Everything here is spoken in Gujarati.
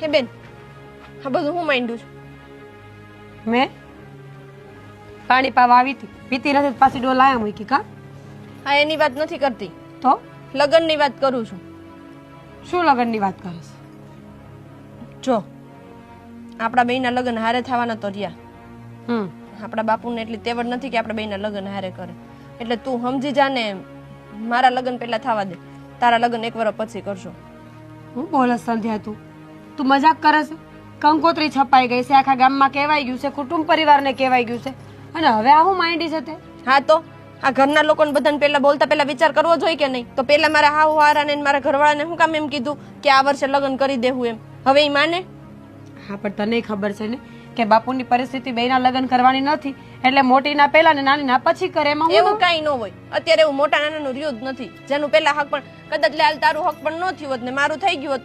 હે બેન, આ બધું હું માંડ્યું છું? મેં પાણી પાવા આવી હતી, પીતી નથી તો પાછી ડોલ આયા મૂકી કા? આ એની વાત નથી કરતી, તો લગ્નની વાત કરું છું. શું લગ્નની વાત કરે છે? જો આપણા બેયના લગ્ન હારે થવાના તો રહ્યા. આપણા બાપુને એટલી તેવડ નથી કે આપણા બેયના લગ્ન હારે કરે. એટલે તું સમજી જા ને, મારા લગ્ન પહેલા થવા દે, તારા લગ્ન 1 વર્ષ પછી કરશો. હું બોલે સંધ્યા તું મજાક કરે છે? કંકોત્રી છપાઈ ગઈ છે, આખા ગામમાં કહેવાય ગયું છે, કુટુંબ પરિવારને કહેવાય ગયું છે, અને હવે આ હું માંડી છે તે? હા તો આ ઘરના લોકોને બધાને પહેલા બોલતા પહેલા વિચાર કરવો જોઈએ કે નહીં? તો પહેલા મારા હાહુ હારાને મારા ઘરવાળાને શું કામ એમ કીધું કે આ વર્ષે લગ્ન કરી દેવું એમ? હવે એ માને? હા, પણ તને ખબર છે ને કે બાપુની પરિસ્થિતિ બેયના લગ્ન કરવાની નથી, એટલે મોટીના પહેલા ને નાનીના પછી કરે. એમાં એવું કાંઈ ન હોય. અત્યારે એવું મોટા નાનાનું રહ્યું જ નથી. જેનું પહેલા હક પણ કદાચ લાલ તારું હક પણ ન થયું હોત ને મારું થઈ ગયું હોત